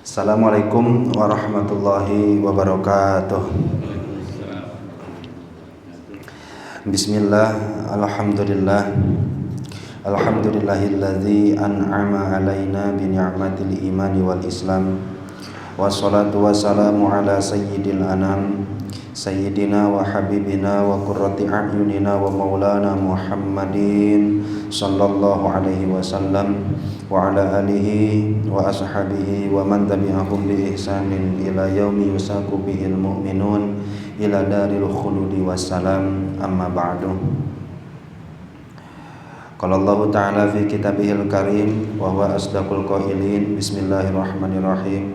Assalamualaikum warahmatullahi wabarakatuh. Bismillah, alhamdulillah. Alhamdulillahilladzi an'ama alaina bi ni'matil imani wal islam. Wassalatu wassalamu ala sayyidil anam, sayyidina wa habibina wa qurrati a'yunina wa maulana Muhammadin sallallahu alaihi wasallam wa ala alihi wa ashabihi wa man tabi'ahum bi ihsanin ila yaumi yusaku bihil mu'minun ila daril khuludi wassalam, amma ba'du. Qala Allah ta'ala fi kitabihil karim wa huwa asdaqul qailin. Bismillahirrahmanirrahim.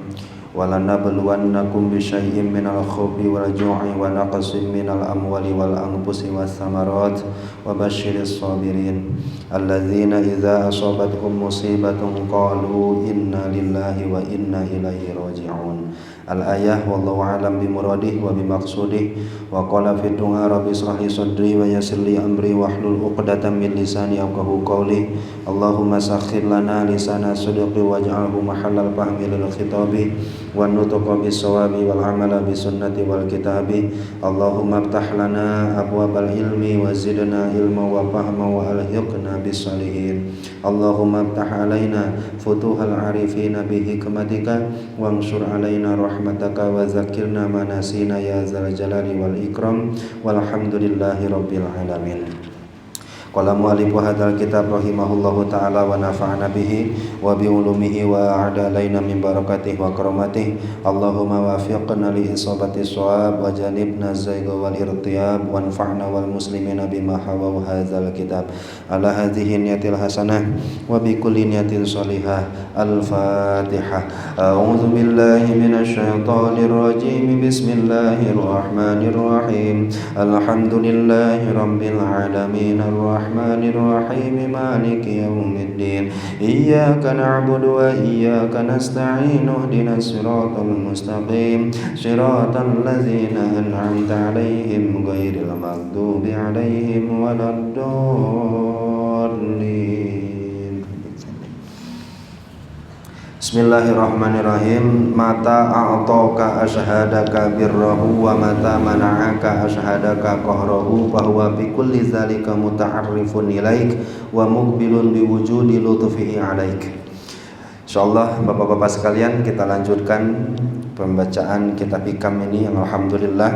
Walanabluwannakum bisyai'im minal khawfi wal ju'i wa naqsin minal amwali wal anfusi was samarat wa basyiris sabirin alladzina idza asabatuhum musibatun qalu inna lillahi wa inna ilaihi raji'un. Al-ayah wallahu a'lam bi muradih wa bi maqsudih. Wa qala fi du'a rabbi israh li sadri wa yassir li amri wahlul 'uqdatam min lisani yafqahu qawli. Allahumma sakhkhir lana lisana sidqi waj'alhu mahallal fahmi lil khitabi wan nutqa bis sawabi wal amala bis sunnati wal kitabi. Allahumma iftah lana abwabal ilmi wa zidna ilma wa fahma wa alhiqna bis salihin. Allahumma iftah alaina futuhal arifina bi hikmatika wa ansur alaina rahmataka wa zakirna manasina ya zal jalali wal ikram walhamdulillahi rabbil alamin. Qala mu'allifu hadzal kitab rahimahullahu ta'ala wa nafa'ana bihi wa bi ulumihi wa a'ada alaina min barakatihi wa karamatihi. Allahumma wafiqna li isabati shawab wa janibna zayga wal irtiyab wa anfa'na wal muslimina bima hawa hadzal kitab ala hadhihi niyatil hasanah wa bi kulli niyatin shalihah. Al-Fatihah. A'udzu billahi minasy syaithanir rajim. Bismillahirrahmanirrahim. Alhamdulillahi rabbil alamin. Ar-Rahmanir-Rahim. Maliki yaumiddin. Iyyaka na'budu wa iyyaka nasta'in. Ihdinas siratal mustaqim. Siratal ladzina an'amta 'alaihim ghairil maghdubi 'alaihim waladdallin. Bismillahirrahmanirrahim. Mata a'taka ashhadaka birrahu wa mata mana'aka ashhadaka qahrahu fa huwa bi kulli zalika muta'arrifun ilaik wa muqbilun bi wujudi lutfihi alaik. Insyaallah Bapak-bapak sekalian, kita lanjutkan pembacaan kitab hikam ini yang alhamdulillah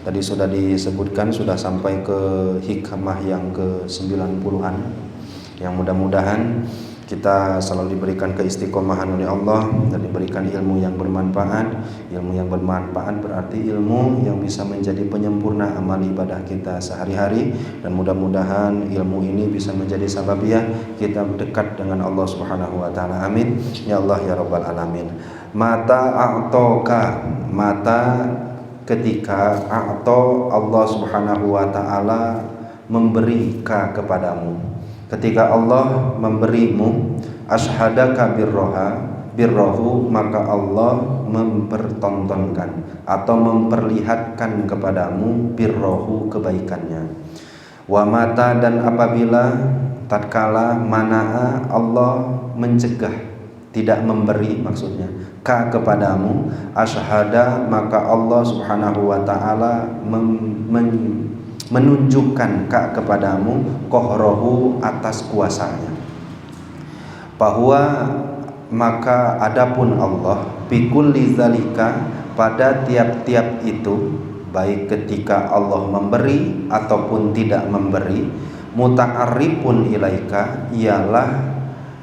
tadi sudah disebutkan, sudah sampai ke hikmah yang ke-90-an, yang mudah-mudahan kita selalu diberikan keistiqomahan oleh Allah dan diberikan ilmu yang bermanfaat. Ilmu yang bermanfaat berarti ilmu yang bisa menjadi penyempurna amal ibadah kita sehari-hari, dan mudah-mudahan ilmu ini bisa menjadi sababiyah kita dekat dengan Allah Subhanahu wa taala. Amin ya Allah ya rabbal alamin. Mata a'toka, mata ketika a'to Allah Subhanahu wa taala memberi kepadamu. Ketika Allah memberimu ashadaka birrohu, maka Allah mempertontonkan atau memperlihatkan kepadamu birrohu, kebaikannya. Wa mata, dan apabila tatkala mana Allah mencegah, tidak memberi maksudnya kepadamu, ashada, maka Allah Subhanahu wa taala menunjukkan kepadamu kohrohu, atas kuasanya. Bahwa maka adapun Allah bikulli zalika, pada tiap-tiap itu, baik ketika Allah memberi ataupun tidak memberi, muta'arrifun ilaika, ialah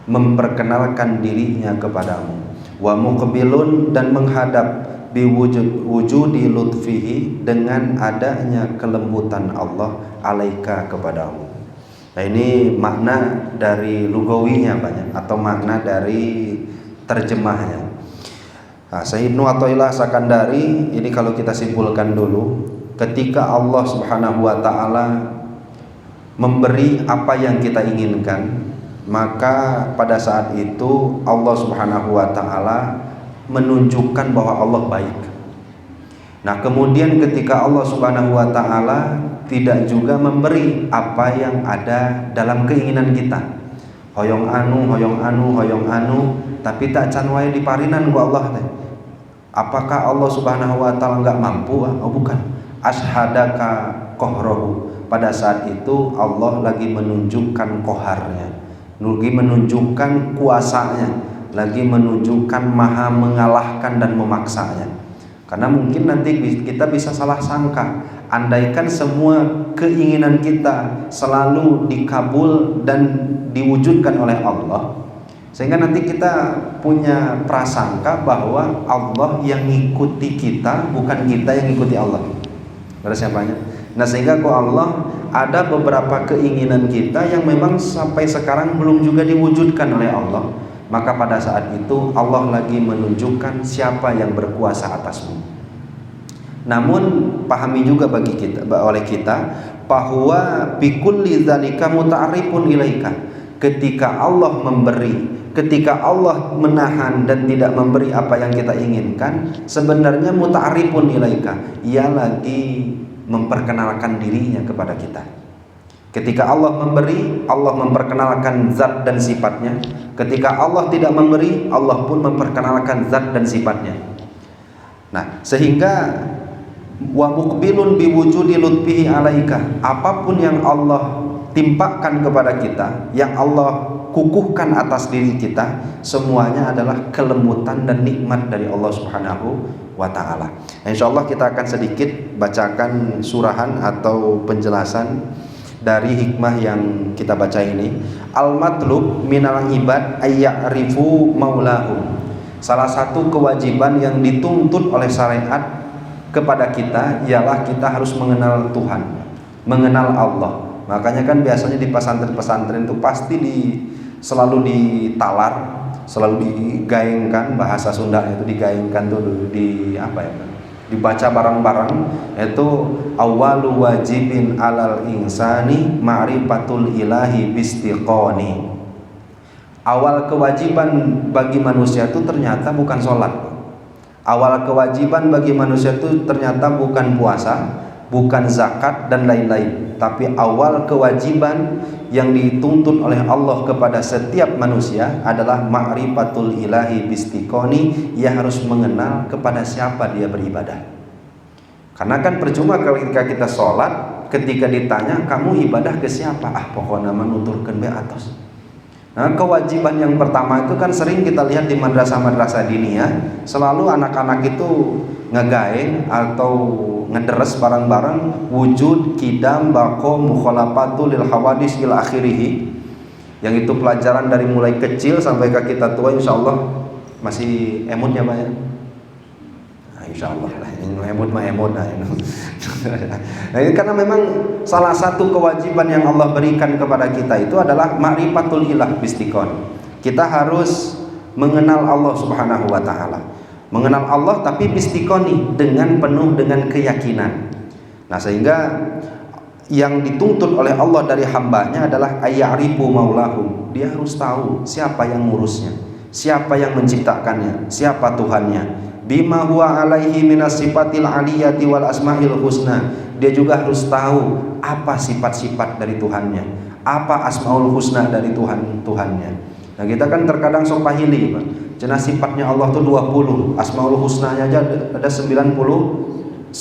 memperkenalkan dirinya kepadamu, wa muqbilun, dan menghadap biwujudi lutfihi, dengan adanya kelembutan Allah alaika, kepadamu. Nah, ini makna dari lugawinya banyak, atau makna dari terjemahnya. Nah, Syekh Ibnu Athaillah Sakandari ini kalau kita simpulkan dulu, ketika Allah Subhanahu wa taala memberi apa yang kita inginkan, maka pada saat itu Allah Subhanahu wa taala menunjukkan bahwa Allah baik. Nah, kemudian ketika Allah Subhanahu wa taala tidak juga memberi apa yang ada dalam keinginan kita, hoyong anu, tapi tak can wae diparinan ku Allah teh. Apakah Allah Subhanahu wa taala enggak mampu? Oh bukan. Ashadaka qahrahu. Pada saat itu Allah lagi menunjukkan koharnya, lagi menunjukkan kuasanya, lagi menunjukkan maha mengalahkan dan memaksanya. Karena mungkin nanti kita bisa salah sangka, andaikan semua keinginan kita selalu dikabul dan diwujudkan oleh Allah, sehingga nanti kita punya prasangka bahwa Allah yang ngikuti kita, bukan kita yang ngikuti Allah. Ada siapanya? Nah, sehingga kok Allah ada beberapa keinginan kita yang memang sampai sekarang belum juga diwujudkan oleh Allah. Maka pada saat itu Allah lagi menunjukkan siapa yang berkuasa atasmu. Namun pahami juga oleh kita bahwa bikulli dzalika muta'arrifun ilaika. Ketika Allah memberi, ketika Allah menahan dan tidak memberi apa yang kita inginkan, sebenarnya muta'arrifun ilaika, ia lagi memperkenalkan dirinya kepada kita. Ketika Allah memberi, Allah memperkenalkan zat dan sifatnya. Ketika Allah tidak memberi, Allah pun memperkenalkan zat dan sifatnya. Nah, sehingga wa muqbilun biwujudi lutfihi alaika, apapun yang Allah timpakan kepada kita, yang Allah kukuhkan atas diri kita, semuanya adalah kelembutan dan nikmat dari Allah Subhanahu wa ta'ala. Insyaallah kita akan sedikit bacakan surahan atau penjelasan dari hikmah yang kita baca ini. Al-matlub minal ibad ayya'rifu maulahu. Salah satu kewajiban yang dituntut oleh syariat kepada kita ialah kita harus mengenal Tuhan, mengenal Allah. Makanya kan biasanya di pesantren-pesantren itu pasti selalu ditalar, selalu digaengkan, bahasa Sunda itu digaengkan tuh dibaca bareng-bareng, itu awwalu wajibin alal insani ma'rifatul ilahi bistiqoni. Awal kewajiban bagi manusia itu ternyata bukan sholat. Awal kewajiban bagi manusia itu ternyata bukan puasa, bukan zakat dan lain-lain. Tapi awal kewajiban yang dituntut oleh Allah kepada setiap manusia adalah ma'rifatul ilahi bistiqoni. Ia harus mengenal kepada siapa dia beribadah. Karena kan percuma ketika kita sholat, ketika ditanya kamu ibadah ke siapa, pokoknya menuturkan be atas. Nah, kewajiban yang pertama itu kan sering kita lihat di madrasah-madrasah diniyah, selalu anak-anak itu ngegaeng atau ngederes barang-barang wujud, kidam, bako, mukhalafatu lil hawadis ila akhirih. Yang itu pelajaran dari mulai kecil sampai ke kita tua, insyaallah masih emut ya Pak ya? Nah, insyaallah lah, emut mah emut nah. Nah, ini karena memang salah satu kewajiban yang Allah berikan kepada kita itu adalah ma'rifatul ilah bistiqon. Kita harus mengenal Allah Subhanahu wa taala. Mengenal Allah tapi bistiqoni, dengan penuh dengan keyakinan. Nah, sehingga yang dituntut oleh Allah dari hambanya adalah ayya'rifu maulahum. Dia harus tahu siapa yang ngurusnya, siapa yang menciptakannya, siapa Tuhannya. Bima huwa alaihi minas sifatil aliyati wal asmail husna. Dia juga harus tahu apa sifat-sifat dari Tuhannya, apa asmaul husna dari Tuhannya. Nah, kita kan terkadang sok pahili, Pak. Cenah sifatnya Allah tuh 20, asmaul husnanya aja ada 99.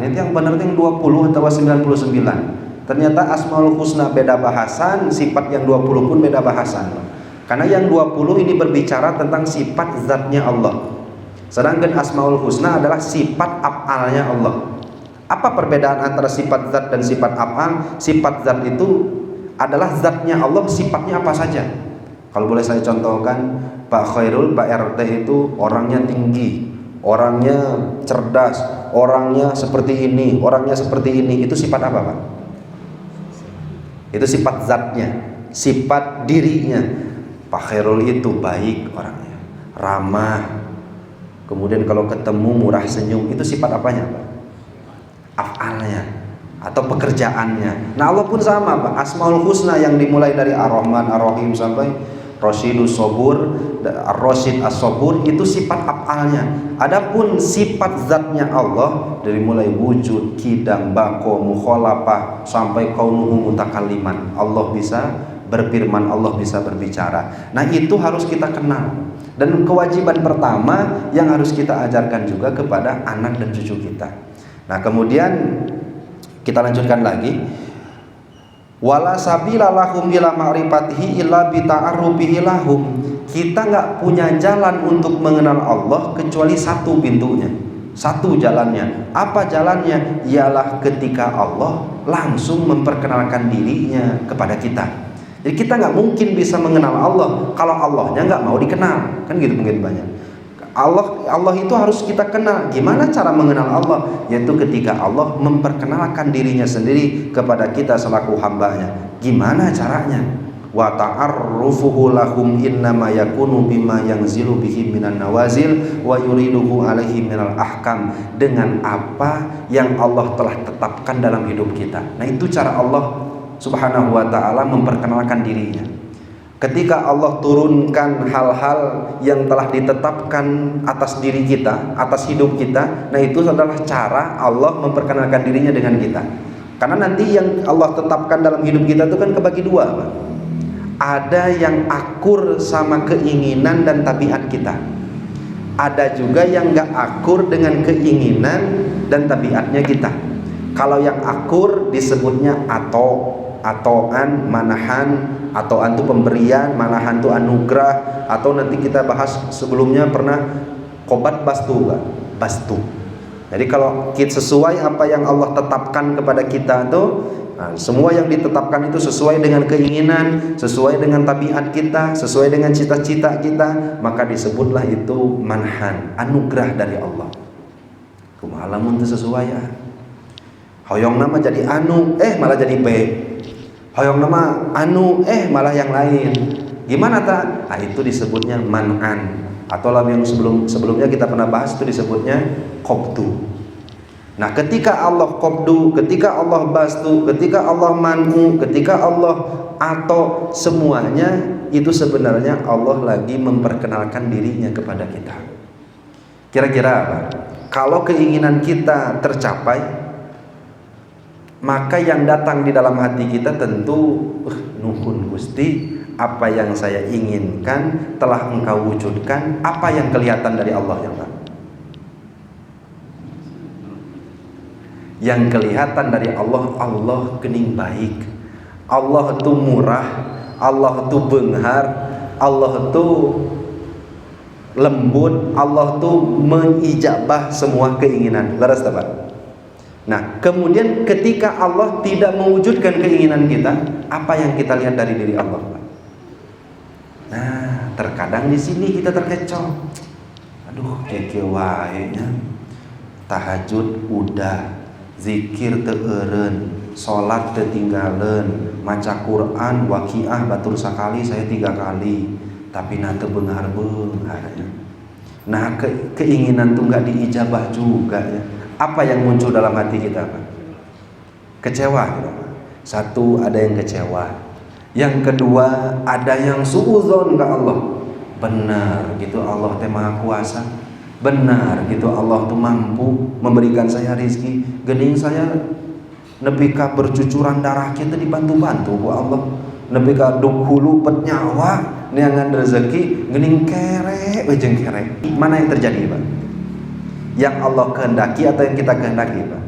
Itu yang benar yang 20 atau 99. Ternyata asmaul husna beda bahasan, sifat yang 20 pun beda bahasan. Karena yang 20 ini berbicara tentang sifat zatnya Allah. Sedangkan asmaul husna adalah sifat af'alnya Allah. Apa perbedaan antara sifat zat dan sifat af'al? Sifat zat itu adalah zatnya Allah, sifatnya apa saja. Kalau boleh saya contohkan, Pak Khairul, Pak RT itu orangnya tinggi, orangnya cerdas, orangnya seperti ini, orangnya seperti ini. Itu sifat apa, Pak? Itu sifat zatnya, sifat dirinya. Pak Khairul itu baik orangnya, ramah, kemudian kalau ketemu murah senyum. Itu sifat apanya, Pak? Af'alnya atau pekerjaannya. Nah, Allah pun sama, Pak. Asmaul husna yang dimulai dari Ar-Rahman, Ar-Rahim sampai Rasyidus Sobur, Ar-Rasyid As-Sobur, itu sifat af'alnya. Adapun sifat zatnya Allah dari mulai wujud, kidam, bako, mukhalafah sampai kaunuhu mutakalliman. Allah bisa berfirman, Allah bisa berbicara. Nah itu harus kita kenal. Dan kewajiban pertama yang harus kita ajarkan juga kepada anak dan cucu kita. Nah kemudian kita lanjutkan lagi. Wala sabila lahum ila ma'rifatihi illa bi ta'arrufihi lahum. Kita nggak punya jalan untuk mengenal Allah kecuali satu pintunya, satu jalannya. Apa jalannya? Ialah ketika Allah langsung memperkenalkan dirinya kepada kita. Jadi kita nggak mungkin bisa mengenal Allah kalau Allahnya nggak mau dikenal, kan gitu mungkin banyak. Allah itu harus kita kenal. Gimana cara mengenal Allah? Yaitu ketika Allah memperkenalkan dirinya sendiri kepada kita selaku hambanya. Gimana caranya? Wa ta'arrufuhu lahum innama yakunu bima yanzilu bihi minan nawazil wa yuriduhu alaihi minal ahkam. Dengan apa yang Allah telah tetapkan dalam hidup kita. Nah itu cara Allah subhanahu wa ta'ala memperkenalkan dirinya. Ketika Allah turunkan hal-hal yang telah ditetapkan atas diri kita, atas hidup kita, nah itu adalah cara Allah memperkenalkan dirinya dengan kita. Karena nanti yang Allah tetapkan dalam hidup kita itu kan kebagi dua, Pak. Ada yang akur sama keinginan dan tabiat kita. Ada juga yang gak akur dengan keinginan dan tabiatnya kita. Kalau yang akur disebutnya atoan, manahan. Atoan itu pemberian, manahan itu anugerah. Atau nanti kita bahas sebelumnya pernah kobat bastu. Jadi kalau kita sesuai apa yang Allah tetapkan kepada kita itu, nah, semua yang ditetapkan itu sesuai dengan keinginan, sesuai dengan tabiat kita, sesuai dengan cita-cita kita, maka disebutlah itu manhan, anugerah dari Allah. Kumaha lamun teu sesuai ya. Hoyong nama jadi anu, malah jadi B. Hoyong nama anu, malah yang lain. Gimana tak? Nah, itu disebutnya man'an. Atau yang sebelumnya kita pernah bahas itu disebutnya qobdu. Nah, ketika Allah qobdu, ketika Allah bastu, ketika Allah man'u, ketika Allah atau semuanya itu sebenarnya Allah lagi memperkenalkan dirinya kepada kita. Kira-kira apa? Kalau keinginan kita tercapai, maka yang datang di dalam hati kita tentu nuhun Gusti, apa yang saya inginkan telah Engkau wujudkan. Apa yang kelihatan dari Allah ya Pak? Yang kelihatan dari Allah, Allah gening baik, Allah itu murah, Allah itu benghar, Allah itu lembut, Allah itu mengijabah semua keinginan. Laras Pak? Nah, kemudian ketika Allah tidak mewujudkan keinginan kita, apa yang kita lihat dari diri Allah? Nah, terkadang di sini kita terkecoh. Aduh, keke wae nya. Tahajud udah, zikir teu eureun, salat teu tinggalin, maca Quran, waqiah batur sakali saya 3 kali, tapi na teu beunghar-beunghar. Nah, keinginan tuh enggak diijabah juga ya. Apa yang muncul dalam hati kita, Pak? Kecewa gitu. Satu, ada yang kecewa. Yang kedua, ada yang suudzon ke Allah. Benar gitu Allah teh Maha Kuasa. Benar gitu Allah tuh mampu memberikan saya rezeki. Gening saya nepi ka bercucuran darah kita dibantu-bantu ku Allah. Nepi ka hulu pet nyawa neangan rezeki gening kere jeung kere. Mana yang terjadi, Pak? Yang Allah kehendaki atau yang kita kehendaki, Pak?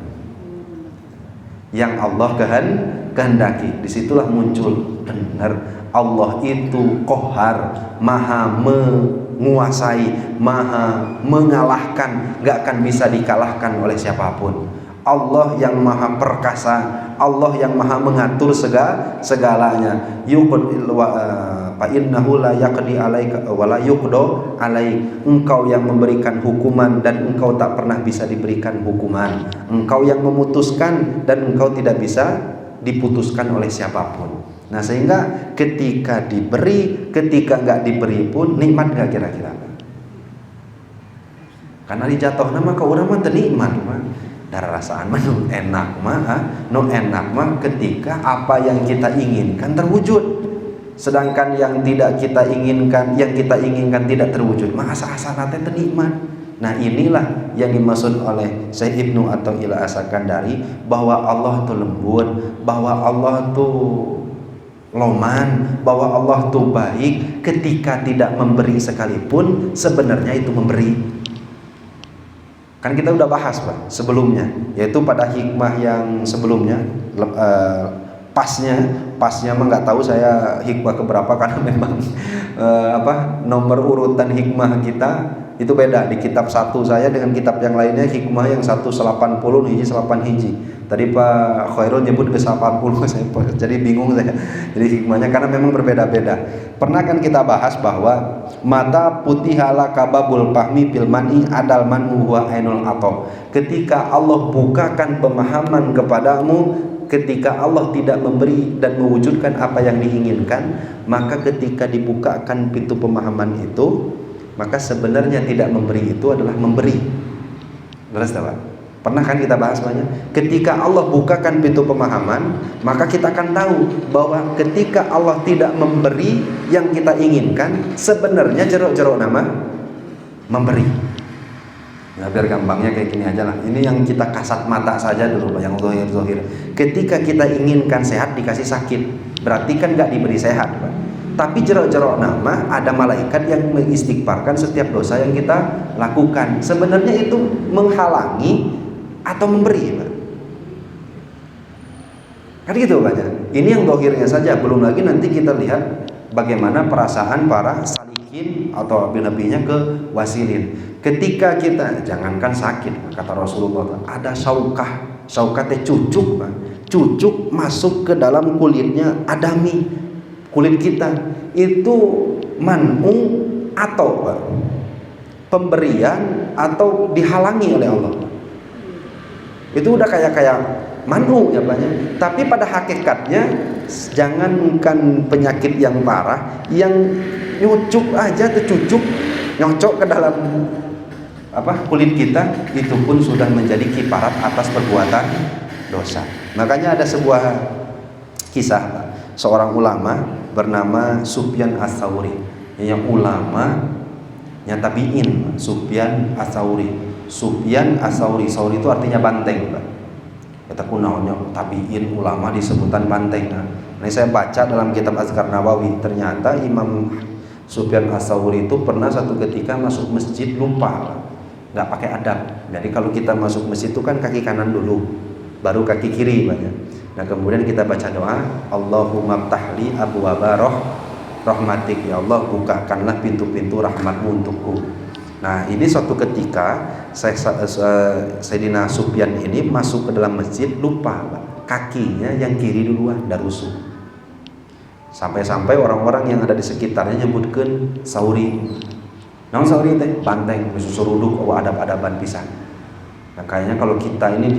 Yang Allah kehendaki. Disitulah muncul benar Allah itu Qahhar, Maha menguasai, Maha mengalahkan, gak akan bisa dikalahkan oleh siapapun. Allah yang Maha perkasa, Allah yang Maha mengatur segalanya. Fa innahu la yaqdi alaika wa la yuqda alaik. Engkau yang memberikan hukuman dan engkau tak pernah bisa diberikan hukuman. Engkau yang memutuskan dan engkau tidak bisa diputuskan oleh siapapun. Nah, sehingga ketika diberi, ketika enggak diberi pun nikmat enggak kira-kira? Karena dijatuh nama ke urang mah teu nikmat, mah. Darah rasaan mah nu enak mah ketika apa yang kita inginkan terwujud. Sedangkan yang tidak kita inginkan, yang kita inginkan tidak terwujud, maka asa-asa teh teu nikmat. Nah, inilah yang dimaksud oleh Syekh Ibnu Athaillah As-Sakandari, bahwa Allah itu lembut, bahwa Allah itu loman, bahwa Allah tuh baik, ketika tidak memberi sekalipun sebenarnya itu memberi. Kan kita udah bahas Pak sebelumnya, yaitu pada hikmah yang sebelumnya. Pasnya mah nggak tahu saya hikmah keberapa, karena memang nomor urutan hikmah kita itu beda. Di kitab satu saya dengan kitab yang lainnya hikmah yang satu 80 hiji 8 hiji. Tadi Pak Khairul nyebut ke 80, saya jadi bingung saya. Jadi hikmahnya karena memang berbeda-beda. Pernah kan kita bahas bahwa mata putih ala kababul fahmi fil mani adal man huwa ainul ato. Ketika Allah bukakan pemahaman kepadamu, ketika Allah tidak memberi dan mewujudkan apa yang diinginkan, maka ketika dibukakan pintu pemahaman itu, maka sebenarnya tidak memberi itu adalah memberi. Jelas tak Pak? Pernah kan kita bahas banyak. Ketika Allah bukakan pintu pemahaman, maka kita akan tahu bahwa ketika Allah tidak memberi yang kita inginkan, sebenarnya jeruk-jeruk nama memberi. Nah, biar gampangnya kayak gini aja lah. Ini yang kita kasat mata saja dulu Pak, yang zahir. Ketika kita inginkan sehat dikasih sakit, berarti kan nggak diberi sehat Pak. Tapi jeruk-jeruk nama ada malaikat yang mengistighfarkan setiap dosa yang kita lakukan. Sebenarnya itu menghalangi atau memberi Pak. Kan gitu Pak. Ini yang zahirnya saja, belum lagi nanti kita lihat bagaimana perasaan para salikin atau nabinya ke wasilin. Ketika kita, jangankan sakit, kata Rasulullah, ada saukatnya cucuk Pak. Cucuk masuk ke dalam kulitnya adami, kulit kita itu man'u atau Pak, pemberian atau dihalangi oleh Allah. Itu udah kayak man'u ya Pak. Tapi pada hakikatnya jangankan penyakit yang parah, yang nyucuk aja tercucuk nyocok ke dalam kulit kita, itu pun sudah menjadi kiparat atas perbuatan dosa. Makanya ada sebuah kisah Pak, seorang ulama bernama Sufyan Ats-Tsauri, yang ulama yang tabi'in. Sufyan Ats-Tsauri, Sauri itu artinya banteng Pak. Kata kunaonnya tabi'in ulama disebutan banteng. Nah, ini saya baca dalam kitab Azkar Nawawi, ternyata Imam Sufyan Ats-Tsauri itu pernah satu ketika masuk masjid lupa, nggak pakai adab. Jadi kalau kita masuk masjid itu kan kaki kanan dulu, baru kaki kiri banyak. Nah kemudian kita baca doa, Allahumma ftahli abwaaba rahmatik, ya Allah bukakanlah pintu-pintu rahmatmu untukku. Nah ini suatu ketika Sayyidina Sufyan ini masuk ke dalam masjid lupa kakinya yang kiri duluan darusu. Sampai-sampai orang-orang yang ada di sekitarnya nyebutkan Sauri. Namun Sauri teh banteng, susuruduk, adab-adaban pisan. Nah, kayaknya kalau kita ini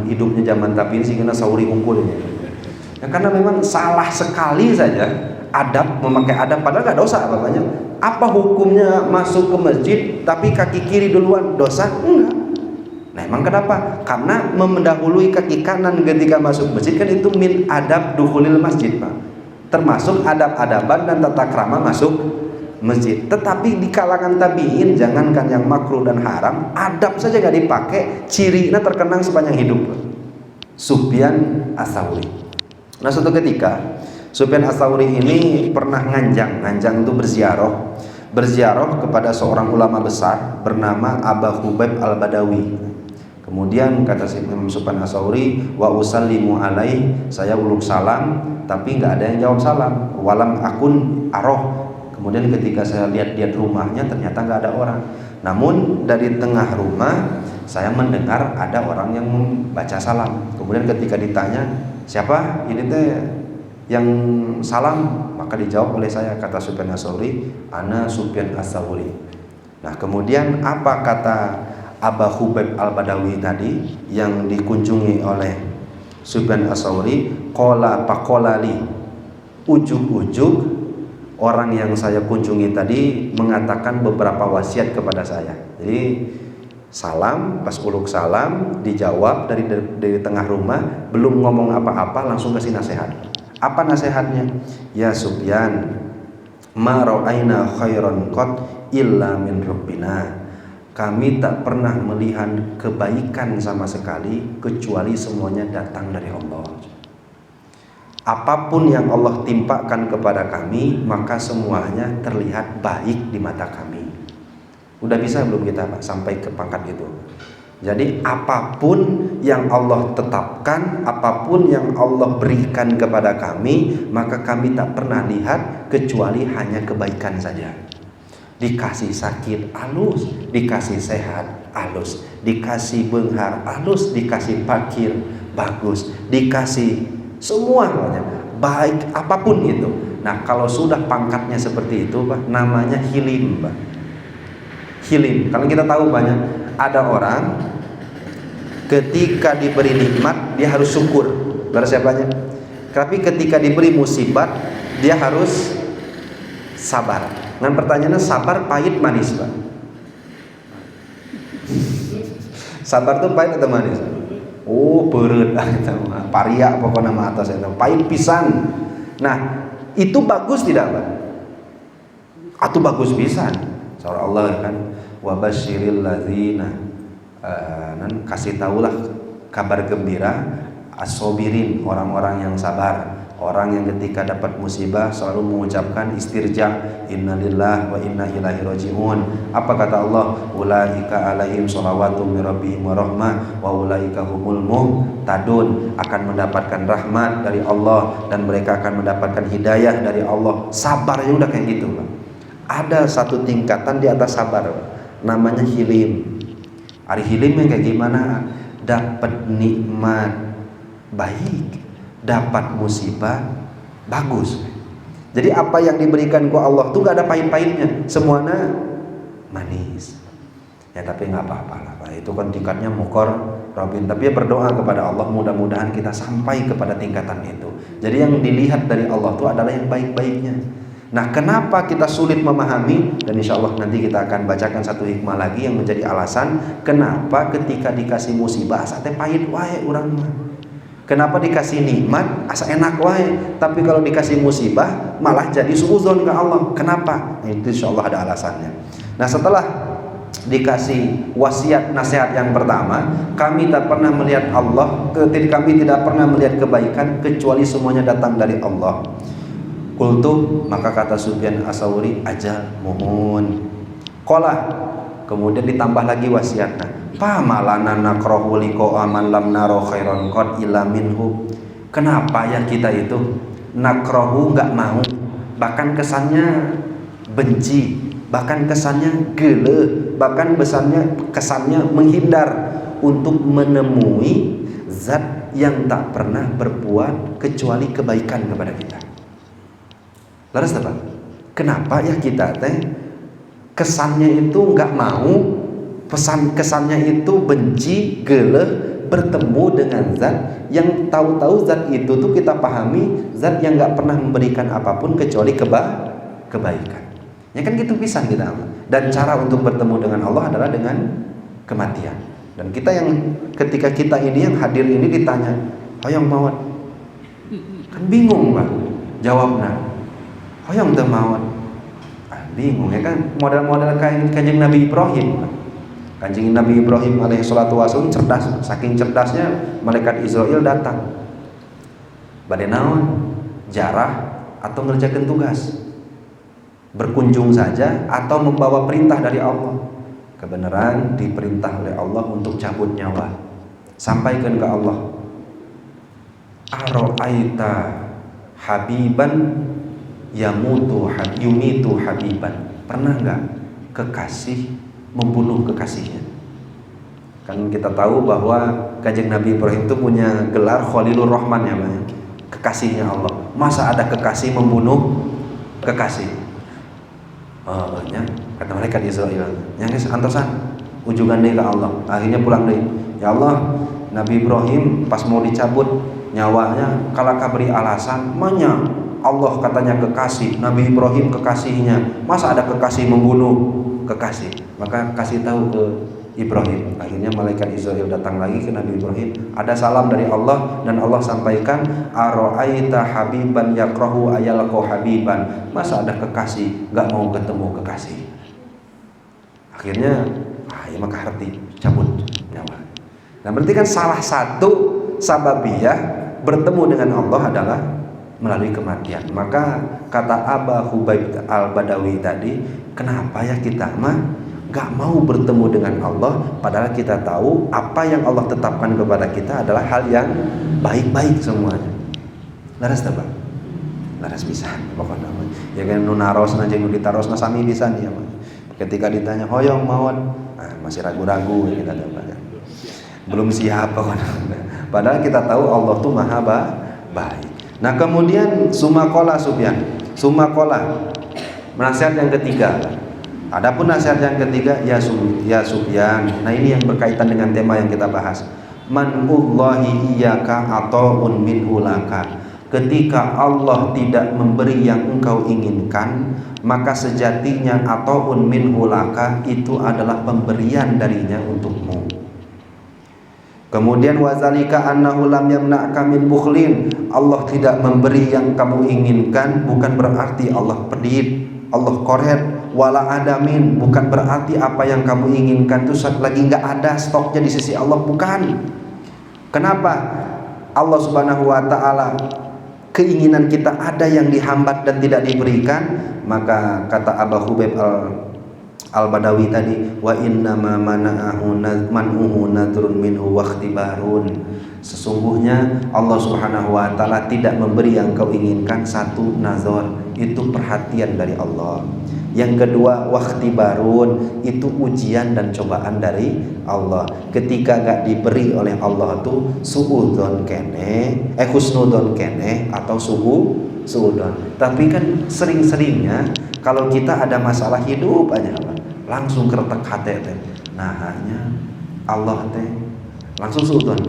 hidupnya zaman tabiin sih kena Sauri unggul ini. Ya, karena memang salah sekali saja adab, memakai adab padahal nggak dosa bapaknya. Apa hukumnya masuk ke masjid tapi kaki kiri duluan dosa? Enggak. Nah emang kenapa? Karena mendahului kaki kanan ketika masuk masjid kan itu min adab dukhulil masjid Pak. Termasuk adab-adaban dan tata krama masuk masjid. Tetapi di kalangan tabiin, jangankan yang makruh dan haram, adab saja nggak dipakai, cirinya terkenang sepanjang hidup. Sufyan Ats-Tsauri. Nah suatu ketika Sufyan Ats-Tsauri ini pernah nganjang itu berziarah kepada seorang ulama besar bernama Aba Khubaib Al-Badawi. Kemudian kata Imam Sufyan Ats-Tsauri, wa usallimu alaih, saya uluk salam tapi nggak ada yang jawab salam, walam akun aroh. Kemudian ketika saya lihat rumahnya ternyata nggak ada orang. Namun dari tengah rumah saya mendengar ada orang yang membaca salam. Kemudian ketika ditanya siapa ini teh yang salam, maka dijawab oleh saya, kata Sufyan Ats-Tsauri, ana Sufyan Ats-Tsauri. Nah kemudian apa kata Aba Khubaib Al-Badawi tadi yang dikunjungi oleh Sufyan Ats-Tsauri? Qala faqolali, ujug-ujug orang yang saya kunjungi tadi mengatakan beberapa wasiat kepada saya. Jadi salam, pas uluk salam dijawab dari tengah rumah, belum ngomong apa-apa langsung kasih nasihat. Apa nasihatnya? Ya Sufyan, ma ra'aina khairan qad illa min rabbina. Kami tak pernah melihat kebaikan sama sekali kecuali semuanya datang dari Allah. apapun yang Allah timpakan kepada kami, maka semuanya terlihat baik di mata kami. Udah bisa belum kita Pak sampai ke pangkat itu? Jadi apapun yang Allah tetapkan, apapun yang Allah berikan kepada kami, maka kami tak pernah lihat kecuali hanya kebaikan saja. Dikasih sakit halus, dikasih sehat halus, dikasih benghar halus, dikasih fakir bagus, dikasih semuanya baik apapun itu. Nah kalau sudah pangkatnya seperti itu Pak, namanya hilim Pak. Hilim, kalau kita tahu banyak ada orang ketika diberi nikmat dia harus syukur, benar siapanya. Tapi ketika diberi musibah dia harus sabar. Nah pertanyaannya, sabar pahit manis Pak? Sabar tuh pahit atau manis? Oh berat, paria pokoknya nama atas itu pahit pisan. Nah itu bagus tidak Pak? Atau bagus pisan? Surah Allah kan, wabasyiril ladzina, kasih tahulah kabar gembira as-sabirin, orang-orang yang sabar, orang yang ketika dapat musibah selalu mengucapkan istirja, innalillah wa inna ilaihi rajiun. Apa kata Allah? Ulaika alaihim sholawatun mir rabbihim wa rahmah wa ulaika humul muhtadun, akan mendapatkan rahmat dari Allah dan mereka akan mendapatkan hidayah dari Allah. Sabarnya udah kayak gitu Pak. Ada satu tingkatan di atas sabar Pak, namanya hilim. Ari hilim yang kayak gimana? Dapat nikmat baik, dapat musibah bagus. Jadi apa yang diberikan ku Allah tuh gak ada pahit-pahitnya, semuanya manis. Ya tapi nggak apa-apa lah Pak. Itu kan tingkatnya mukor Robin. Tapi ya berdoa kepada Allah, mudah-mudahan kita sampai kepada tingkatan itu. Jadi yang dilihat dari Allah itu adalah yang baik-baiknya. Nah kenapa kita sulit memahami, dan insya Allah nanti kita akan bacakan satu hikmah lagi yang menjadi alasan kenapa ketika dikasih musibah asa teh pahit wae urang mah. Kenapa dikasih nikmat asa enak wae, tapi kalau dikasih musibah malah jadi suudzon ke Allah. Kenapa? Nah, itu insya Allah ada alasannya. Nah setelah dikasih wasiat nasihat yang pertama, kami tak pernah melihat Allah, kami tidak pernah melihat kebaikan kecuali semuanya datang dari Allah. Kultu, maka kata Sufyan As-Tsauri, ajal mohon. Qala, kemudian ditambah lagi wasiatnya. Pamalana nakrahu liqa aman lam naro khairan qad illa minhu. Kenapa ya kita itu nakrahu, enggak mau, bahkan kesannya benci, bahkan kesannya gele, bahkan kesannya menghindar untuk menemui zat yang tak pernah berbuat kecuali kebaikan kepada kita. Laras apa? Kenapa ya kita teh kesannya itu nggak mau, kesannya itu benci, geleh bertemu dengan zat yang tahu-tahu zat itu tuh kita pahami zat yang nggak pernah memberikan apapun kecuali kebaikan. Ya kan gitu pisan kita. Dan cara untuk bertemu dengan Allah adalah dengan kematian. Dan kita yang ketika kita ini yang hadir ini ditanya, hoyong mawat, kan bingung Pak jawabnya. Hoyong teu mawat, bingung ya kan, model-model kanjeng Nabi Ibrahim. Kanjeng Nabi Ibrahim alaihi salatu wasallam cerdas, saking cerdasnya malaikat Israel datang. Bade naon? Jarah atau ngerjakeun tugas? Berkunjung saja atau membawa perintah dari Allah? Kebenaran diperintah oleh Allah untuk cabut nyawa. Sampaikan ke Allah. Aro'aita habiban yumitu habiban. Pernah nggak kekasih membunuh kekasihnya? Kan kita tahu bahwa kanjeng Nabi Ibrahim itu punya gelar Khalilur Rahman ya, kekasihnya Allah. Masa ada kekasih membunuh kekasih? Ya, kata mereka di Israel, yang antosan ujungan deh ke Allah. Akhirnya pulang deh. Ya Allah, Nabi Ibrahim pas mau dicabut nyawanya, kalau beri alasan, Allah katanya kekasih, Nabi Ibrahim kekasihnya, masa ada kekasih membunuh kekasih? Maka kasih tahu ke Ibrahim. Akhirnya malaikat Israel datang lagi ke Nabi Ibrahim, ada salam dari Allah, dan Allah sampaikan, aro'aita habiban yakrahu ayalqo habiban. Masa ada kekasih gak mau ketemu kekasih? Akhirnya ya maka hati cabut nyawa. Nah berarti kan salah satu sababiyah bertemu dengan Allah adalah melalui kematian. Maka kata Aba Hubaib al-Badawi tadi, kenapa ya kita mah gak mau bertemu dengan Allah, padahal kita tahu apa yang Allah tetapkan kepada kita adalah hal yang baik-baik semuanya. Laras tebak, laras bisa pokoknya. Ya kan nunaros na jeung ditaros na sami bisa nih ya. Ketika ditanya hoyong mawon, masih ragu-ragu kita tebak. Belum siap pokoknya. Padahal kita tahu Allah tuh maha baik. Nah kemudian sumakola Sufyan, sumakola nasihat yang ketiga. Adapun nasihat yang ketiga ya Sufyan. Nah ini yang berkaitan dengan tema yang kita bahas. Manullahi iyyaka ataun minhu laka. Ketika Allah tidak memberi yang engkau inginkan, maka sejatinya ataun minhu laka itu adalah pemberian darinya untukmu. Kemudian wazalika annahu lam yamna'ka min bukhlin. Allah tidak memberi yang kamu inginkan bukan berarti Allah pelit, Allah koret, wala adamin, bukan berarti apa yang kamu inginkan itu lagi nggak ada stoknya di sisi Allah, bukan. Kenapa? Allah Subhanahu wa taala keinginan kita ada yang dihambat dan tidak diberikan, maka kata Abu Hubaib al-Badawi tadi, wa inna ma mana'ahu man'uhu nadrun minhu wa ikhtibarun. Sesungguhnya Allah Subhanahu wa taala tidak memberi yang kau inginkan, satu nazar, itu perhatian dari Allah. Yang kedua wakhtibarun, itu ujian dan cobaan dari Allah. Ketika gak diberi oleh Allah tuh suudzon kene, husnudon kene atau suudon. Tapi kan sering-seringnya kalau kita ada masalah hidup aja langsung keretek hati teh. Nah hanya Allah teh langsung suudzon.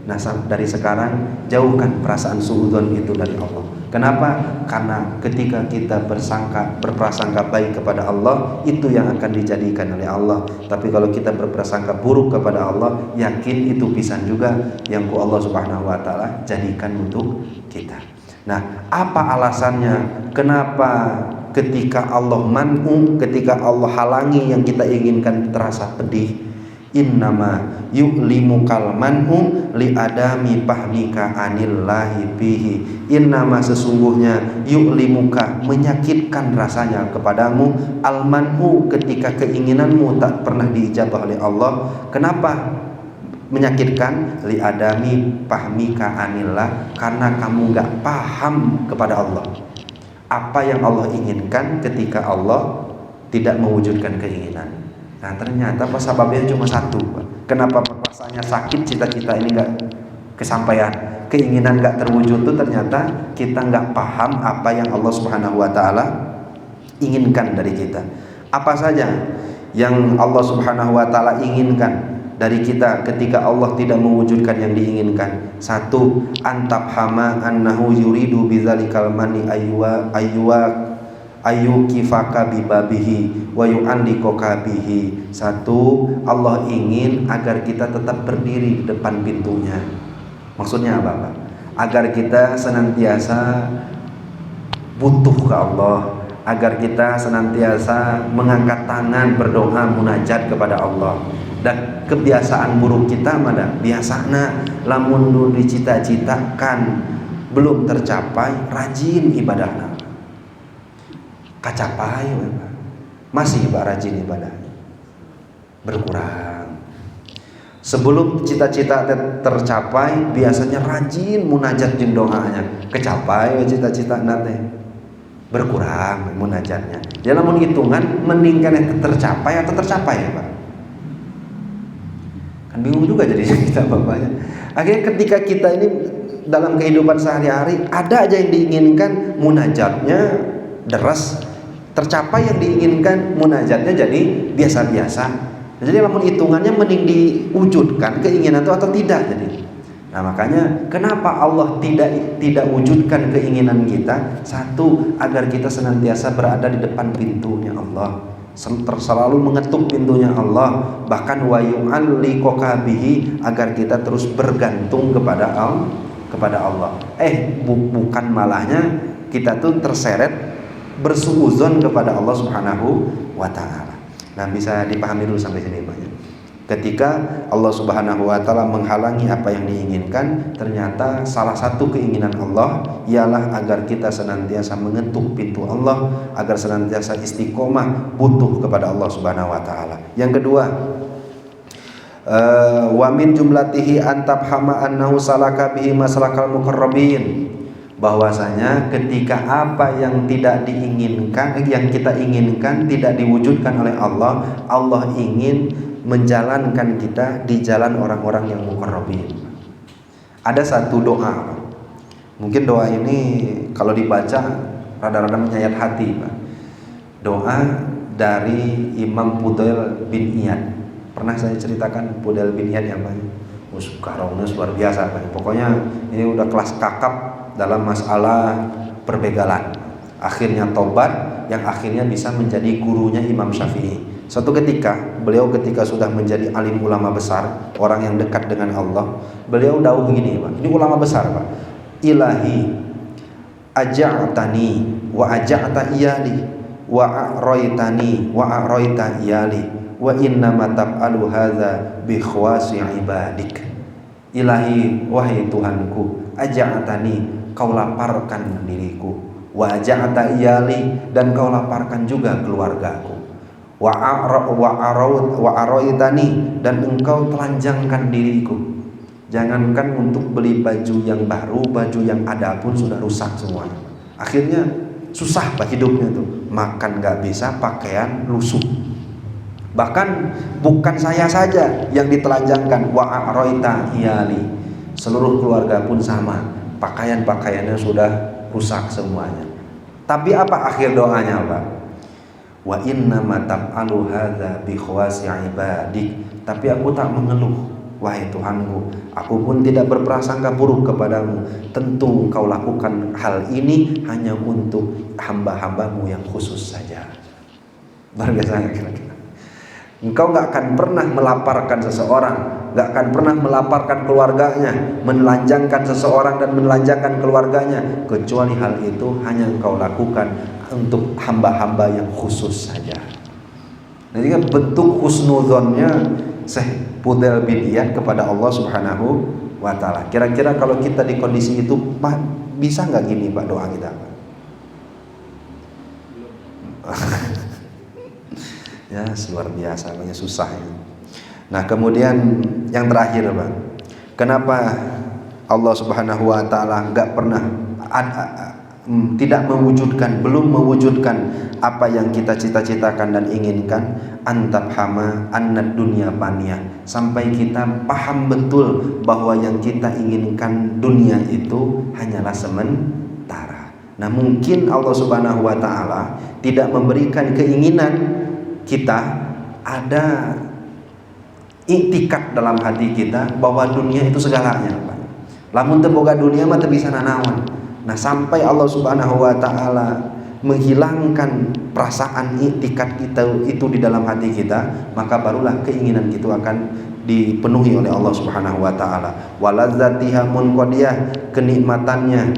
Nah dari sekarang jauhkan perasaan suudzon itu dari Allah. Kenapa? Karena ketika kita berprasangka baik kepada Allah, itu yang akan dijadikan oleh Allah. Tapi kalau kita berprasangka buruk kepada Allah, yakin itu pisan juga yang Allah Subhanahu wa taala jadikan untuk kita. Nah, apa alasannya? Kenapa ketika Allah man'u, ketika Allah halangi yang kita inginkan terasa pedih? Innama yu'limukal man'u li adami pahmika anillahi bihi. Innama sesungguhnya yu'limuka menyakitkan rasanya kepadamu al man'u ketika keinginanmu tak pernah diijabah oleh Allah. Kenapa menyakitkan? Li adami pahmika anillah, karena kamu gak paham kepada Allah. Apa yang Allah inginkan ketika Allah tidak mewujudkan keinginan. Nah ternyata sebabnya cuma satu. Kenapa rasanya sakit, cita-cita ini gak kesampaian, keinginan gak terwujud tuh ternyata kita gak paham apa yang Allah Subhanahu wa taala inginkan dari kita. Apa saja yang Allah Subhanahu wa taala inginkan dari kita ketika Allah tidak mewujudkan yang diinginkan? Satu, antafhama annahu yuridu bizalikal mani ayyukifaka bibabihi wa yu'andikoka bihi. Satu, Allah ingin agar kita tetap berdiri di depan pintunya. Maksudnya apa Pak? Agar kita senantiasa butuh ke Allah, agar kita senantiasa mengangkat tangan berdoa munajat kepada Allah. Dan kebiasaan buruk kita mana? Biasana lamun nu dicita-citakan belum tercapai, rajin ibadahna. Kacapai masih rajin ibadah, berkurang. Sebelum cita-cita tercapai biasanya rajin munajat jeung doanya, kecapai cita-cita nate berkurang munajatnya. Ya namun hitungan mendingkan yang tercapai atau tercapai ya Pak. Kan bingung juga jadi kita bapaknya. Akhirnya ketika kita ini dalam kehidupan sehari-hari ada aja yang diinginkan, munajatnya deras, tercapai yang diinginkan, munajatnya jadi biasa-biasa. Jadi namun hitungannya mending diwujudkan keinginan itu atau tidak. Jadi nah makanya kenapa Allah tidak wujudkan keinginan kita? Satu, agar kita senantiasa berada di depan pintunya Allah, selalu mengetuk pintunya Allah, bahkan wa yu'alliqaka bihi, agar kita terus bergantung kepada Allah. Bukan malahnya kita tuh terseret bersuudzon kepada Allah Subhanahu wa taala. Nah, bisa dipahami dulu sampai sini Pak. Ketika Allah Subhanahu wa taala menghalangi apa yang diinginkan, ternyata salah satu keinginan Allah ialah agar kita senantiasa mengetuk pintu Allah, agar senantiasa istiqomah butuh kepada Allah Subhanahu wa taala. Yang kedua, wa min jumlatihi antabhama annahu salaka bihi maslakal muqarrabin, bahwasanya ketika apa yang tidak diinginkan, yang kita inginkan tidak diwujudkan oleh Allah, Allah ingin menjalankan kita di jalan orang-orang yang muqarrabin. Ada satu doa, mungkin doa ini kalau dibaca rada-rada menyayat hati, Pak. Doa dari Imam Fudail bin Iyad. Pernah saya ceritakan Fudail bin Iyad yang banyak. Karonya luar biasa, Pak. Pokoknya ini udah kelas kakap dalam masalah perbegalan. Akhirnya tobat, yang akhirnya bisa menjadi gurunya Imam Syafi'i. Suatu ketika, beliau ketika sudah menjadi alim ulama besar, orang yang dekat dengan Allah, beliau dawuh begini, Pak. Ini ulama besar, Pak. Ilahi aja'tani wa aja'ta iyali wa a'roitani wa a'roita iyali wa innama tab'alu hadza bi khawasi ibadik. Ilahi, wahai Tuhanku, aja'tani, kau laparkan diriku, wa aja'ta iyali, dan kau laparkan juga keluargaku, wa aroitani, dan engkau telanjangkan diriku. Jangankan untuk beli baju yang baru, baju yang ada pun sudah rusak semuanya. Akhirnya susah Pak hidupnya tuh, makan gak bisa, pakaian lusuh. Bahkan bukan saya saja yang ditelanjangkan, wa aroita iyali, seluruh keluarga pun sama, pakaiannya sudah rusak semuanya. Tapi apa akhir doanya, Pak? Wa inna ma tab'alu hadza bi khawasi ibadik, tapi aku tak mengeluh, wahai Tuhanku, aku pun tidak berprasangka buruk kepadamu. Tentu engkau lakukan hal ini hanya untuk hamba-hambamu yang khusus saja. Bagaimana kira-kira? Engkau gak akan pernah melaparkan seseorang, gak akan pernah melaparkan keluarganya, menelanjangkan seseorang dan menelanjangkan keluarganya, kecuali hal itu hanya engkau lakukan untuk hamba-hamba yang khusus saja. Jadi kan bentuk husnudzonnya Syekh Fudail bin Iyad kepada Allah Subhanahu wa taala. Kira-kira kalau kita di kondisi itu, Pak, bisa nggak gini Pak doa kita? Ya, luar biasa, banyak susah ya. Nah, kemudian yang terakhir, Pak. Kenapa Allah Subhanahu wa taala nggak pernah tidak mewujudkan, belum mewujudkan apa yang kita cita-citakan dan inginkan? Antabhama annad dunya faniyah, sampai kita paham betul bahwa yang kita inginkan dunia itu hanyalah sementara. Nah, mungkin Allah Subhanahu wa taala tidak memberikan keinginan kita, ada iktikad dalam hati kita bahwa dunia itu segalanya, Pak. Lamun teu boga dunia mah teu bisa nanaon. Nah, sampai Allah Subhanahu wa taala menghilangkan perasaan iktikad kita itu di dalam hati kita, maka barulah keinginan itu akan dipenuhi oleh Allah Subhanahu wa taala. Waladzatiha munqadiyah, kenikmatannya,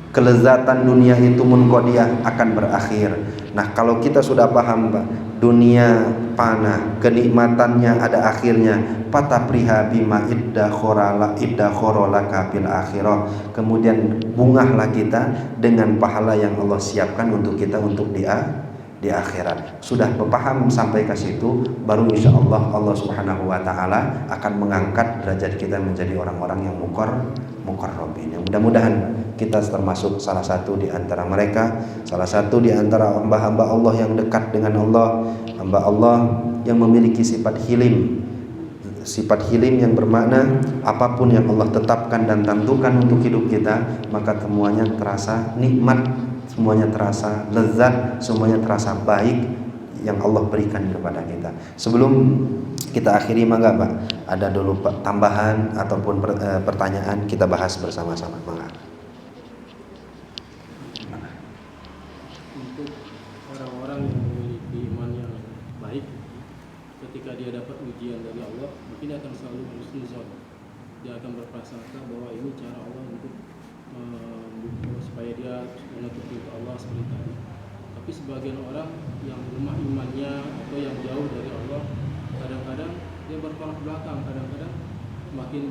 kelezatan dunia itu munqadiyah, akan berakhir. Nah, kalau kita sudah paham, Pak, dunia panah, kenikmatannya ada akhirnya, patapriha bima iddakhorolaka fil akhirah, kemudian bungahlah kita dengan pahala yang Allah siapkan untuk kita untuk di akhirat. Sudah paham sampai ke situ, baru insya Allah Allah Subhanahu wa taala akan mengangkat derajat kita menjadi orang-orang yang muqarrabin. Mudah-mudahan kita termasuk salah satu di antara mereka, salah satu di antara hamba-hamba Allah yang dekat dengan Allah, hamba Allah yang memiliki sifat hilim. Sifat hilim yang bermakna apapun yang Allah tetapkan dan tentukan untuk hidup kita, maka semuanya terasa nikmat, semuanya terasa lezat, semuanya terasa baik yang Allah berikan kepada kita. Sebelum kita akhiri, mangga Pak, ada dulu Pak tambahan ataupun pertanyaan, kita bahas bersama-sama, mangga. Untuk orang-orang yang memiliki iman yang baik, ketika dia dapat ujian dari Allah, mungkin dia akan selalu husnuzon. Dia akan berprasangka bahwa ini cara Allah untuk supaya dia menutup pintu Allah seperti tadi. Tapi sebagian orang yang lemah imannya atau yang jauh dari Allah, kadang-kadang dia bertolak belakang, kadang-kadang makin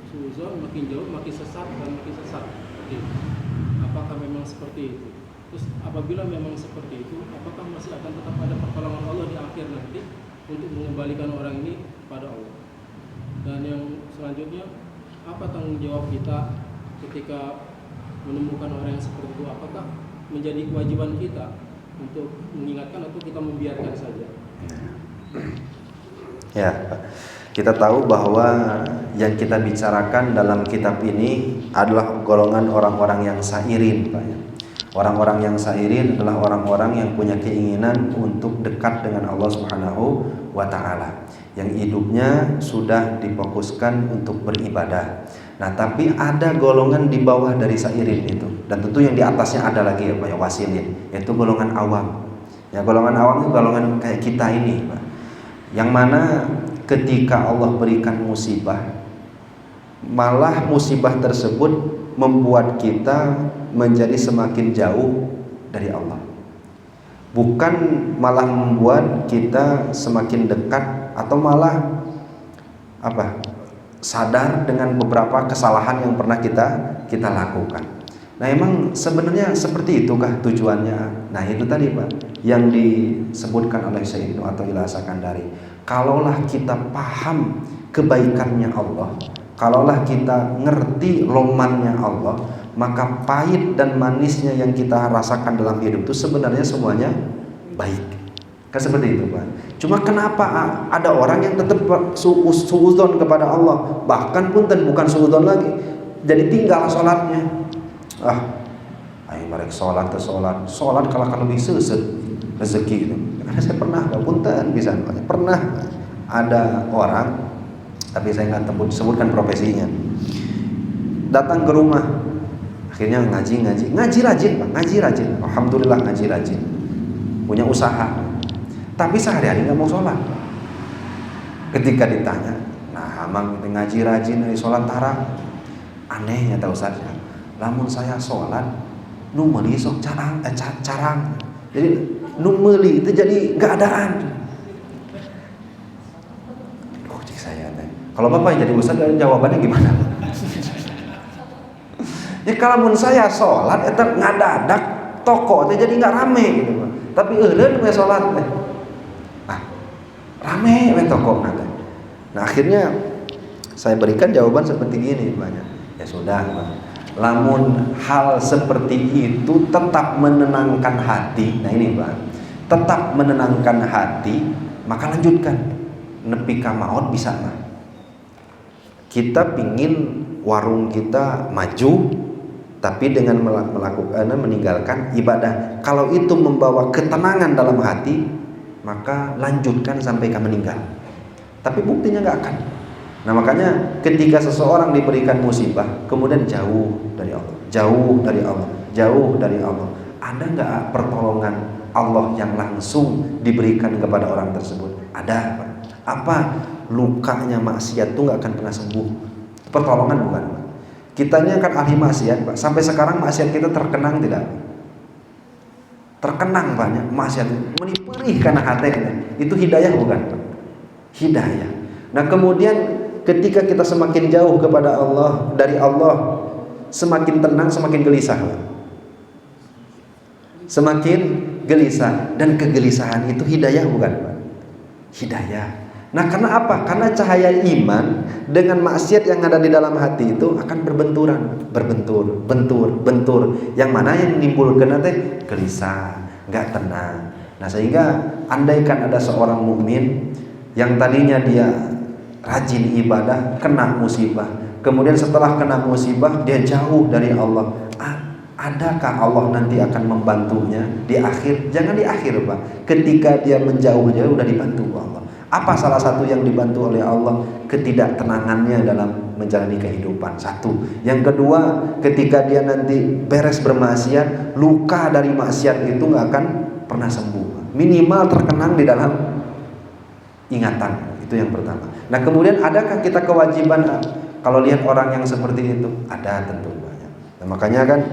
suuzon, makin jauh, makin sesat dan makin sesat. Oke. Apakah memang seperti itu? Terus apabila memang seperti itu, apakah masih akan tetap ada pertolongan Allah di akhir nanti untuk mengembalikan orang ini pada Allah? Dan yang selanjutnya, apa tanggung jawab kita ketika menemukan orang yang seperti itu? Apakah menjadi kewajiban kita untuk mengingatkan atau kita membiarkan saja? Ya, kita tahu bahwa yang kita bicarakan dalam kitab ini adalah golongan orang-orang yang sairin, Pak. Orang-orang yang sairin adalah orang-orang yang punya keinginan untuk dekat dengan Allah Subhanahu wa Ta'ala, yang hidupnya sudah difokuskan untuk beribadah. Nah, tapi ada golongan di bawah dari sairin itu, dan tentu yang di atasnya ada lagi ya Pak, ya, wasilin, yaitu golongan awam. Ya, golongan awam itu golongan kayak kita ini, Pak, yang mana ketika Allah berikan musibah, malah musibah tersebut membuat kita menjadi semakin jauh dari Allah, bukan malah membuat kita semakin dekat atau malah sadar dengan beberapa kesalahan yang pernah kita lakukan. Nah, emang sebenarnya seperti itukah tujuannya? Nah, itu tadi Pak yang disebutkan oleh Syekh Ibnu Athaillah As-Sakandari. Kalaulah kita paham kebaikannya Allah, kalaulah kita ngerti lomannya Allah, maka pahit dan manisnya yang kita rasakan dalam hidup itu sebenarnya semuanya baik. Kan seperti itu Pak. Cuma kenapa ada orang yang tetap suudzon kepada Allah, bahkan pun bukan suudzon lagi, jadi tinggal sholatnya. Ayo mereka sholat kalau bisa rezeki itu. Karena saya pernah, punten bisa, pernah ada orang, tapi saya nggak sebutkan profesinya, datang ke rumah, akhirnya ngaji rajin Pak, ngaji rajin, alhamdulillah ngaji rajin, punya usaha, tapi sehari-hari nggak mau sholat. Ketika ditanya, nah amang ngaji rajin dari sholat tarawih, anehnya tahu saja, lamun saya sholat nu meuli sok carang, jadi nu meuli itu jadi nggak adaan. Cik saya teh, kalau bapak jadi ustaz jawabannya gimana? Ya kalau mun saya sholat itu ngadadak toko teh jadi nggak rame gitu Pak. Tapi eureun we sholat teh, rame we toko nanti. Nah akhirnya saya berikan jawaban seperti gini banyak. Ya sudah Pak, lamun hal seperti itu tetap menenangkan hati. Nah ini Pak, tetap menenangkan hati, maka lanjutkan. Nepi ka maot bisa mah. Kita pingin warung kita maju, tapi dengan melakukan meninggalkan ibadah. Kalau itu membawa ketenangan dalam hati, maka lanjutkan sampai ke meninggal. Tapi buktinya nggak akan. Nah makanya ketika seseorang diberikan musibah, kemudian jauh dari Allah, ada nggak pertolongan Allah yang langsung diberikan kepada orang tersebut? Ada. Apa? Lukanya maksiat itu nggak akan pernah sembuh. Pertolongan bukan. Kita ini akan ahli maksiat Pak. Sampai sekarang maksiat kita terkenang tidak? Terkenang banyak maksiat. Menipurih karena hati. Itu hidayah bukan Pak? Hidayah. Nah kemudian ketika kita semakin jauh kepada Allah, dari Allah, semakin tenang, semakin gelisah. Semakin gelisah, dan kegelisahan itu hidayah bukan Pak? Hidayah. Nah karena apa? Karena cahaya iman dengan maksiat yang ada di dalam hati itu akan bentur. Yang mana yang menimbulkan nanti gelisah, nggak tenang. Nah sehingga andaikan ada seorang mukmin yang tadinya dia rajin ibadah, kena musibah, kemudian setelah kena musibah dia jauh dari Allah, adakah Allah nanti akan membantunya di akhir? Jangan di akhir Pak, ketika dia menjauh-jauh udah dibantu Allah. Apa salah satu yang dibantu oleh Allah? Ketidaktenangannya dalam menjalani kehidupan. Satu. Yang kedua, ketika dia nanti beres bermaksiat, luka dari maksiat itu nggak akan pernah sembuh. Minimal terkenang di dalam ingatan. Itu yang pertama. Nah kemudian adakah kita kewajiban kalau lihat orang yang seperti itu? Ada tentu banyak. Nah, makanya kan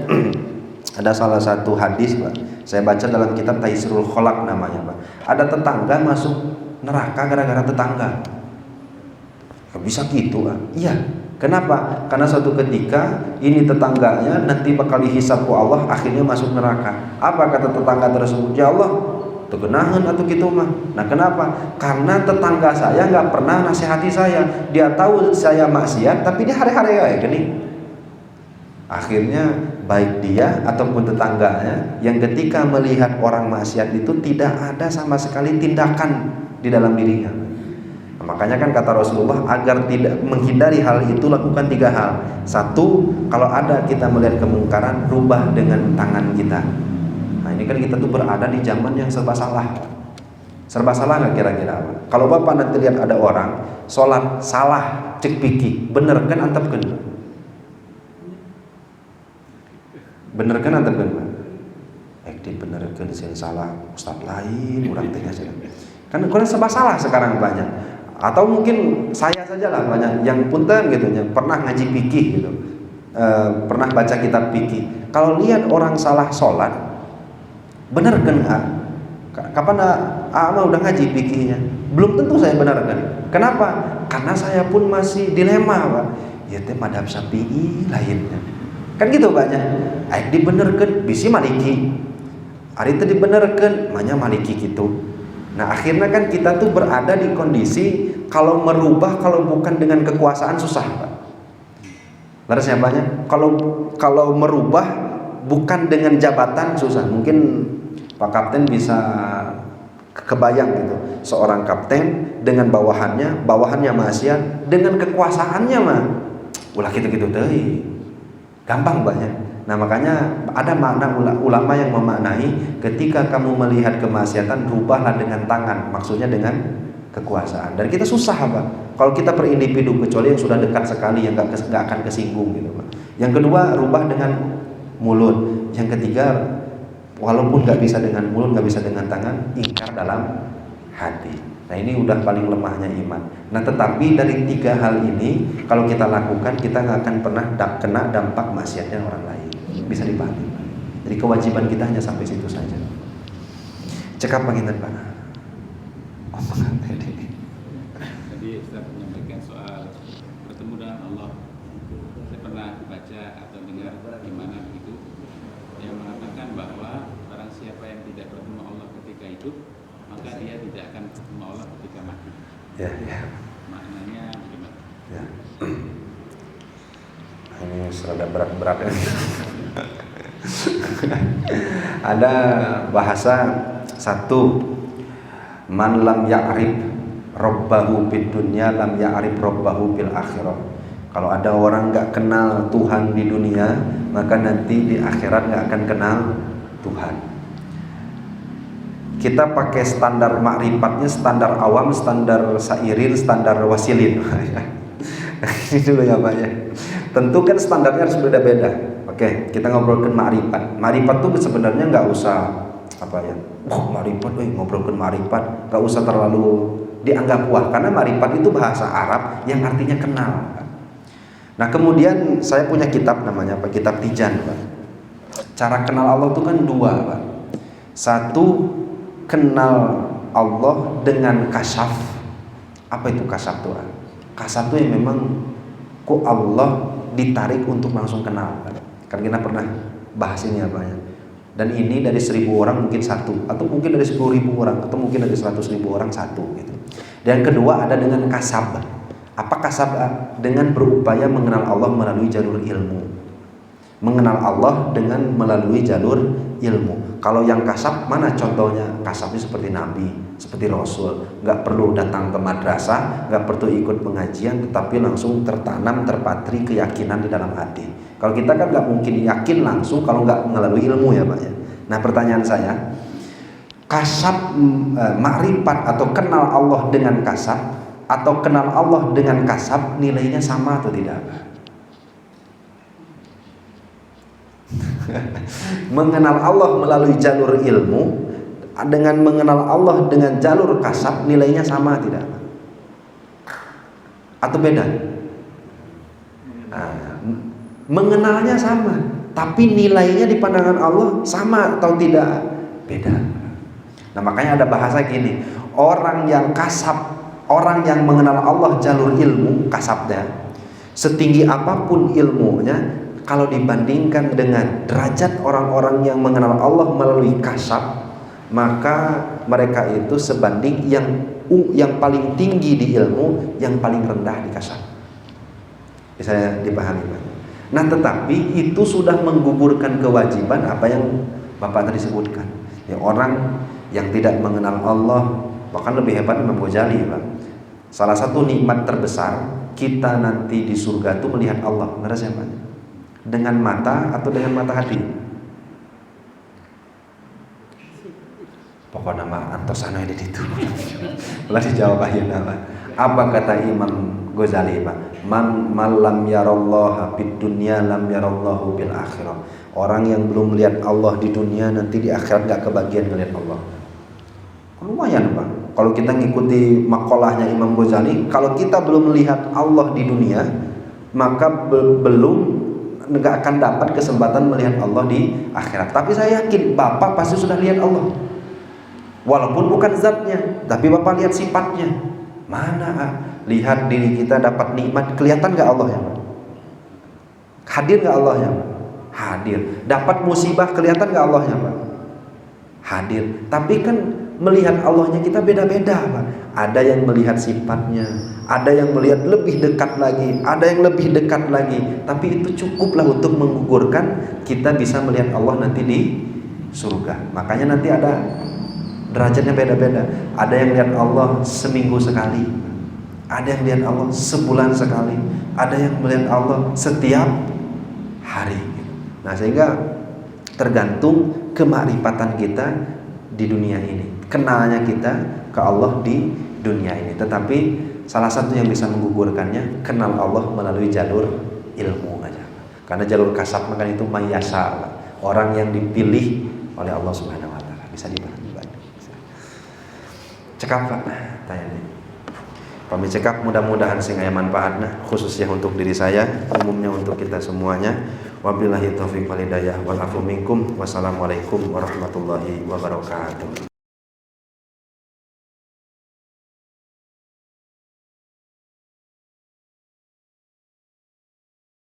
ada salah satu hadis Pak, saya baca dalam kitab Taisirul Kholaq namanya Pak. Ada tetangga masuk neraka gara-gara tetangga. Bisa gitu ah. Iya. Kenapa? Karena suatu ketika ini tetangganya nanti bakal dihisab ku Allah, akhirnya masuk neraka. Apa kata tetangga tersebut? Ya Allah, tegenahan atau gitu mah. Nah kenapa? Karena tetangga saya nggak pernah nasihati saya. Dia tahu saya maksiat, tapi dia hari-hari ya gini. Akhirnya baik dia ataupun tetangganya yang ketika melihat orang maksiat itu tidak ada sama sekali tindakan di dalam dirinya. Makanya kan kata Rasulullah, agar tidak menghindari hal itu lakukan 3 hal. 1, kalau ada kita melihat kemungkaran, rubah dengan tangan kita. Nah ini kan kita tuh berada di zaman yang serba salah. Serba salah nggak kira-kira? Kalau Bapak nanti lihat ada orang sholat salah, cek piki, bener kan antepkeun? Bener kan antepkeun? Dibenerkeun sing salah ustaz lain, urang teh kan serba salah sekarang banyak. Atau mungkin saya sajalah banyak yang punten gitu ya, pernah ngaji fikih gitu, pernah baca kitab fikih. Kalau lihat orang salah sholat, bener kan? Kapan mah udah ngaji fikihnya? Belum tentu saya benarkan. Kenapa? Karena saya pun masih dilema, Pak. Ya teh madhab Syafi'i lainnya. Kan gitu banyak. Aik dibenerkeun bisi Maliki. Ari teh dibenerkeun manya Maliki gitu. Nah akhirnya kan kita tuh berada di kondisi kalau merubah, kalau bukan dengan kekuasaan susah, Pak. Larasnya banyak. Kalau merubah bukan dengan jabatan susah. Mungkin Pak Kapten bisa kebayang gitu. Seorang kapten dengan bawahannya maksiat, dengan kekuasaannya mah ulah gitu-gitu deh. Gampang banyak. Nah makanya ada makna ulama yang memaknai ketika kamu melihat kemaksiatan rubahlah dengan tangan, maksudnya dengan kekuasaan. Dan kita susah Pak kalau kita per individu, kecuali yang sudah dekat sekali yang gak akan kesinggung gitu Pak. Yang kedua rubah dengan mulut. Yang ketiga walaupun gak bisa dengan mulut, gak bisa dengan tangan, ingkar dalam hati. Nah ini udah paling lemahnya iman. Nah tetapi dari 3 hal ini kalau kita lakukan, kita gak akan pernah kena dampak maksiatnya orang lain. Bisa dipahami. Jadi kewajiban kita hanya sampai situ saja. Cekap panginten Pak. Tadi Ustaz menyampaikan soal bertemu dengan Allah. Saya pernah baca atau dengar di mana begitu yang mengatakan bahwa barang siapa yang tidak bertemu Allah ketika hidup, maka dia tidak akan bertemu Allah ketika mati. Ya. Maknanya bagaimana? Ya. Ini serada berat-berat ya. Ada bahasa 1, man lam ya'rif rabbahu fid dunya lam ya'rif rabbahu fil akhirah. Kalau ada orang gak kenal Tuhan di dunia, maka nanti di akhirat gak akan kenal Tuhan. Kita pakai standar makrifatnya, standar awam, standar sairin, standar wasilin. Ini dulu ya Pak ya. Tentu kan standarnya harus beda-beda. Oke, kita ngobrolkan ma'rifat. Ma'rifat tuh sebenarnya nggak usah apa ya. Ma'rifat, ngobrolkan ma'rifat, nggak usah terlalu dianggap wah, karena ma'rifat itu bahasa Arab yang artinya kenal. Nah kemudian saya punya kitab namanya Pak, kitab Tijan Pak. Cara kenal Allah itu kan 2 Pak. 1, kenal Allah dengan kasyaf. Apa itu kasyaf tuh? Kasyaf tuh yang memang kok Allah ditarik untuk langsung kenal. Kan kita pernah bahas ini apa ya. Dan ini dari 1000 orang mungkin 1, atau mungkin dari 10.000 orang, atau mungkin dari 100.000 orang 1 gitu. Dan kedua ada dengan kasab. Apa kasab? Dengan berupaya mengenal Allah melalui jalur ilmu. Mengenal Allah dengan melalui jalur ilmu. Kalau yang kasab mana contohnya? Kasabnya seperti Nabi, seperti Rasul. Gak perlu datang ke madrasah, gak perlu ikut pengajian, tetapi langsung tertanam, terpatri keyakinan di dalam hati. Kalau kita kan gak mungkin yakin langsung kalau gak melalui ilmu ya Pak ya. Nah pertanyaan saya, kasab makrifat atau kenal Allah dengan kasab, atau kenal Allah dengan kasab, nilainya sama atau tidak? Mengenal Allah melalui jalur ilmu dengan mengenal Allah dengan jalur kasab, nilainya sama tidak? Atau beda? Mengenalnya sama, tapi nilainya di pandangan Allah sama atau tidak? Beda. Nah makanya ada bahasa gini, orang yang kasab orang yang mengenal Allah jalur ilmu kasabnya, setinggi apapun ilmunya, kalau dibandingkan dengan derajat orang-orang yang mengenal Allah melalui kasab, maka mereka itu sebanding yang paling tinggi di ilmu, yang paling rendah di kasab. Bisa dipahami, Pak? Nah, tetapi itu sudah menggugurkan kewajiban apa yang Bapak tadi sebutkan. Ya, orang yang tidak mengenal Allah, bahkan lebih hebat Imam Ghazali, Pak. Salah satu nikmat terbesar kita nanti di surga itu melihat Allah. Benar siapa? Dengan mata atau dengan mata hati? Pokoknya mah antosana di situ. Lah dijawab ayeuna, Pak. Apa kata Imam Ghazali, Pak? Man lam yarallaha fid dunya lam yarallahu bil akhirah. Orang yang belum melihat Allah di dunia, nanti di akhirat gak kebagian melihat Allah. Lumayan, Pak. Kalau kita ngikuti makolahnya Imam Ghazali, kalau kita belum melihat Allah di dunia, maka belum nggak akan dapat kesempatan melihat Allah di akhirat. Tapi saya yakin Bapak pasti sudah lihat Allah, walaupun bukan zatnya, tapi Bapak lihat sifatnya. Mana lihat diri kita dapat nikmat, kelihatan nggak Allah ya, Pak? Hadir nggak Allah ya, Pak? Hadir. Dapat musibah, kelihatan nggak Allah ya, Pak? Hadir. Tapi kan melihat Allahnya kita beda-beda, Pak. Ada yang melihat sifatnya, ada yang melihat lebih dekat lagi, ada yang lebih dekat lagi. Tapi itu cukuplah untuk menggugurkan kita bisa melihat Allah nanti di surga. Makanya nanti ada derajatnya beda-beda. Ada yang lihat Allah seminggu sekali, ada yang lihat Allah sebulan sekali, ada yang melihat Allah setiap hari. Nah, sehingga tergantung kemakrifatan kita di dunia ini, kenalnya kita ke Allah di dunia ini. Tetapi salah satu yang bisa menggugurkannya, kenal Allah melalui jalur ilmu aja. Karena jalur kasab makan itu mayasa, orang yang dipilih oleh Allah Subhanahu wa taala. Bisa dibahas. Cekap, Pak, tanya nih. Kami cekap, mudah-mudahan sing aya manfaatna, khususnya untuk diri saya, umumnya untuk kita semuanya. Wabillahi taufiq wal hidayah wal afu minkum. Wassalamualaikum warahmatullahi wabarakatuh.